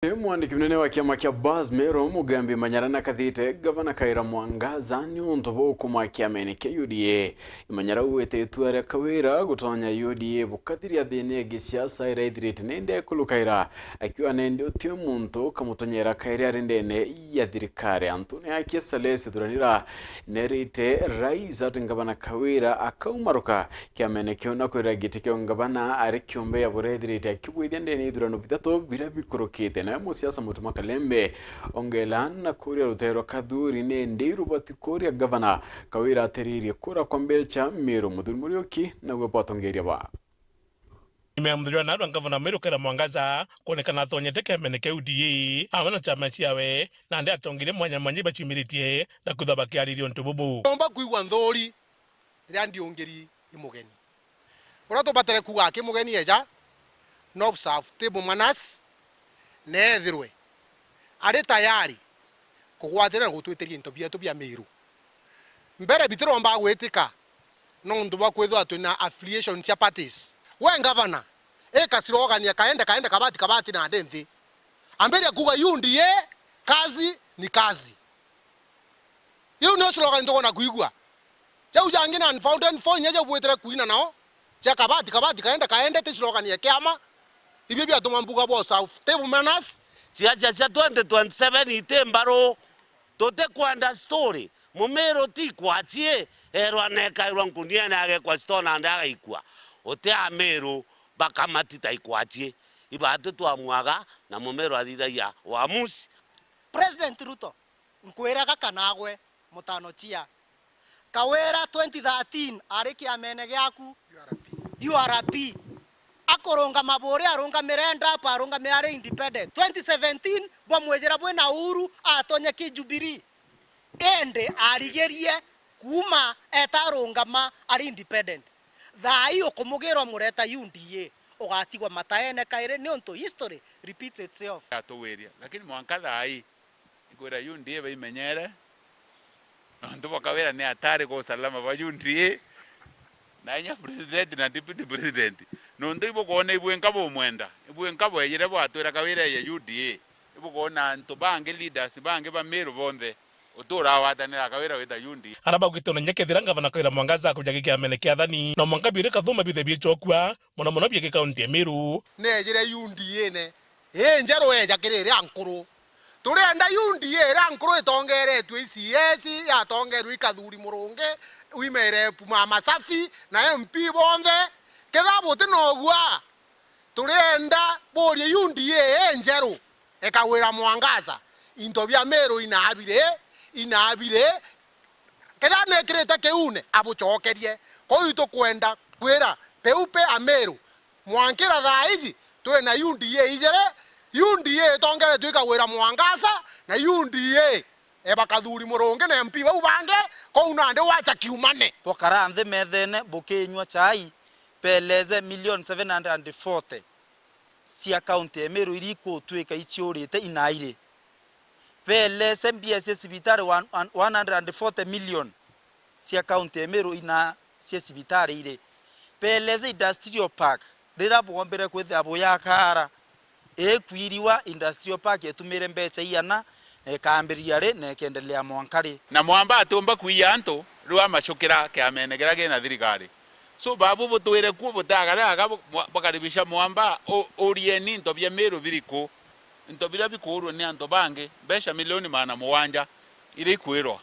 Mwandiki munene wa kiama kia Buzz Meru Mugambi Manyara kathite gavana Kaira Mwangaza ni untu bukuma kiamene kia UDA. Manyara uwete itua ria kawira gutonya UDA bukathiria thini ya siasa ira ithirite nende kulukaira akiwa nende utio muntu kamutonyera Kaira ari ndene ya thirikari Antoni akie Salesi thuranira nerite rais ati gavana Kawira akaumaruka kiamene kio na kwira giti kio gavana ari kiumbe ya burethirite akibwithia ndene ithurano bithatu bila bikurukite na musiasa Mutuma Kalembe ongelan na kuria rutero kadhuri ne ndiru bati kuria gavana Kawira ateririe kura kwa Mbecha Meru Muthuri Muriuki na gwepatongeria ba Nimeamdhuriwa na gavana Meru Kaira Mwangaza kuonekana athonyete kiamene kia UDA amana chama ciawe na ndi atongire mwanya mwanya bachimiritie na kuthaba kiaririo ntububu omba kuigwa nthori ria ndiongeri imugeni ora to batere kuga ke mugeni eja no serve table manners nethirwe ari tayari kugwatira gutwitiria into bia Meru mbere bitiro mba gwitika no ndu bakwithwa twina affiliation cia parties we governor kasirogania kaenda kabati na ndenthi ambere kuga UDA kazi ni kazi yu no slogan ndona kuigwa cha ujangina unfounded phone nyeje bwetera kuina nao cha kabati kaenda ti slogan ya kiama ibyo byatuma mbuga bo South table manners siacha cha 2027 itembaro tote kwanda story Mumeru ti kwatie erwa neka irwa nkunia nage kwa stona ndaga ikwa ote Meru bakamatita ikwatie ibatu twamwaga na Mumeru athithagia wamusi President Ruto nkwira kakanagwe mutano chia Kawira 2013 ari kiamene giaku URP akoronga mabore aronga merenda pa aronga meare independent 2017 bwamwejera bwena Uhuru atonye ki Jubilee ende arigerie kuma etaronga ma ari independent thai okumugirwa mureta UDA ugatigwa mataene Kaire ni onto history repeats itself atoweria lakini mwanka thai ikwira UDA baimenyere ndo Kawira ni atari kwa usalama wa UDA na nya president na deputy president no ndibo kuona ibwe nkabo yire bwatwira Kawira ya UDA ibo kuona ntobange leaders bange ba Meru bonde utura watanira Kawira wita UDA araba gwitona nyekethira gavana Kaira Mwangaza kujagi kiamene kia thani no mwanka bire kathuma bithe bichokwa mono bie kaunti ya Meru nejire UDA ne njero eja kirire ankuru turenda UDA ra ankuru itongeretwe CS ya tongerwe ikathuri murunge wimere puma masafi na MP bonde kethabu tinogwa turenda borie UDA njero ekawira Mwangaza into bia Meru inabire kethane kirete keune abuchokerie koito kwenda kwira peupe Meru mwankira thaizi twena UDA ijere UDA tongere twikawira Mwangaza na UDA ebakathuri murunge na MP bau bange ko unande wacha kiumane pokara anthe methene bukinywa chai peleze million 740 si account ya Meru iriko tweka ichiorite inaire peleze mbia sibitari 140 million si account ya Meru ina sibitari ile peleze industrial park rira bombere kwethe abo yakara ekwiriwa industrial park etumire Mbecha iana ekambiriria ri na ekendelea mwankari na mwamba atomba kuiya anto rwa machokera kiamene gerage na thirikari so babu butwire ku butagara bakaribisha mwamba orieni into bia Meru biriko into bira bikurwo ni anto bange Mbecha milioni mana muwanja iri kwirwa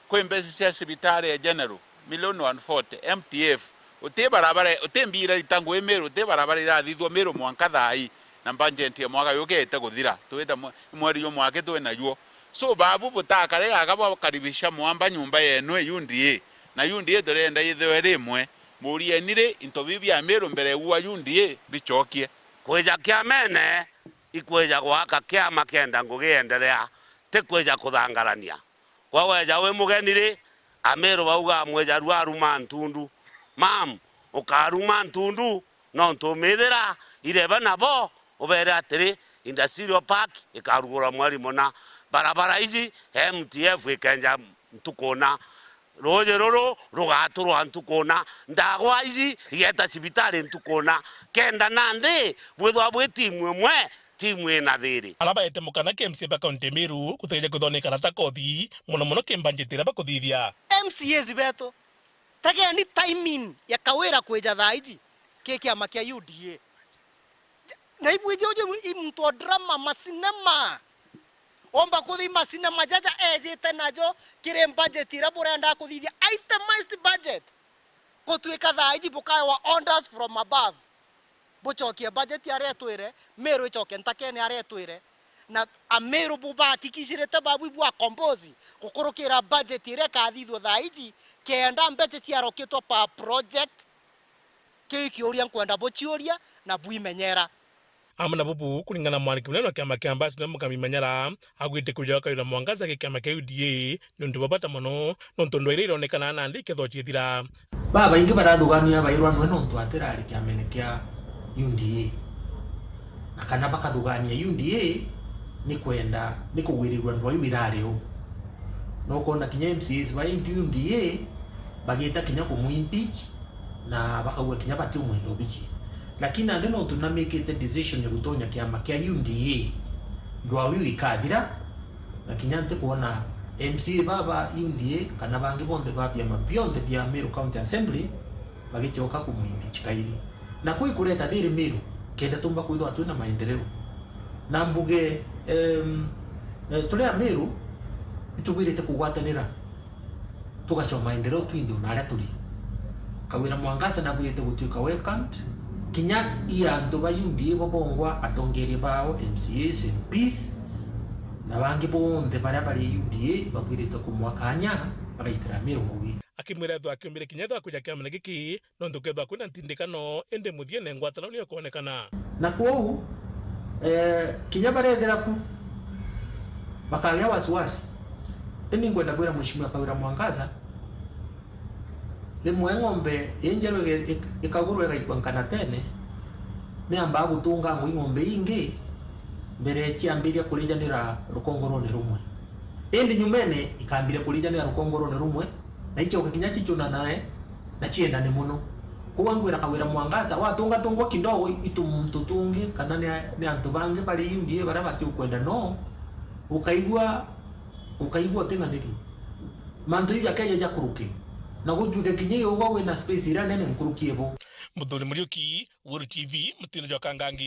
kwe Mbecha cia sibitari ya general milioni 140 MTF utebarabara utembira itangu Meru utebarabara irathithwo Meru mwanka thai na budget ya mwaka yokete guthira tweta mweri yo mwake twena yuo so babu butakare agaba karibisha mwamba nyumba yenwe UDA na UDA turenda ithwe rimwe murie nire into bibia Meru mbere wa UDA bichokie kweja kiamene ikweja gwaka kiama kenda ngugiendelea te kweja kuthangarania kwa weja we mugenire Meru bauga mweja rwaruma ntundu mam ukaruma ntundu no ntumithira ireba nabo ubere atiri industrial park ikarugura mwari mona barabara izi MTF ikenja ntukona roje roro rugaturwa ntukona ndagwa izi igeta sibitari ntukona kenda nande bwithwa bwiti imwe timu ina thiri alaba ete mukana KMC ba kaunti Meru kutegeja kuthoneka rata kothi muno kimbanjitira ba kuthithia MCAs beto tage ni timing ya kawira kweja thaiji keke amakia UDA na ibwe joje mtu drama masinema omba kuthi masinema jaja ejete najo kire budget ira burenda kuthithia itemized budget kutwika thaiji bukae wa orders from above buchokie budget ya retwire Meru ichoke ntakene aretwire na Meru buba kikishirete babu bwa compose gukurukira budget ire kathithwo thaiji kenda mbete ciarokitwo pa project kiuria nkwenda buchiuria na buimenyera amana bubu kulingana mwaniki munene wa kiama kia Ambassador Mukami Manyara agwite kuja Kaira Mwangaza kiama kia UDA nundu babata muno nundu ndwaire ironekana na ndike thochithira baba ingi barathugania bairwa no nundu atirari kiamene kia UDA na kana bakathugania UDA ni kwenda ni kugwirirwa ndwa ibirare ho no kona kinya MCs ba UDA bagita kinya kumuimpeach na bakagwa kinya bati umwendo biki lakini ande no tunamekete decision ya gutonya kiama kia UDA ndwa wiu ikathira na kinya nte kuona MC baba UDA kana bangi bonde babia mabionde bia Meru County Assembly bagichoka kumuimpeach kairi na kui kuleta thiri Meru kenda tumba kuithwa twina maendeleo na mbuge tulea Meru itugwirite kugwatanira tugacho maendeleo twindi unaria tuli Kawira Mwangaza na bwirite gutwika welcomed kinya iya ndo ba UDA bobongwa atongere bao MCAs MPs na bangi bonde bara bari UDA babwirite kumwakanya bagaitira Meru ngugi akimwira thwa akiumire kinya thwa kuja kiamene giki no ndukethwa kwina ntindikano ende muthie ne ngwatano ni kuonekana na kwou kinya barethera ku bakagya wasiwasi eni ngwenda gwira mheshimiwa Kawira Mwangaza rimwe ng'ombe yenjero ikagurwa igaikwankana tene ni amba gutunga ngo ng'ombe ingi mbere kiambiria kulijanira rukongorone rumwe endi nyumene ikambire kulijanira rukongorone rumwe na icho kinya chichuna nae na chienda ni muno kuwa ngwira Kawira Mwangaza watunga tungwa kidogo itumtutungi kana ni antu bangi bali UDA bara bati ukwenda no ukaigwa tenganiri mantu ya kaya ya kuruki na gutwike kinyi ugo wina space ira nene nkurukiebo Muthuri Muriuki, Wuru TV, Mutino Jwa Kangangi.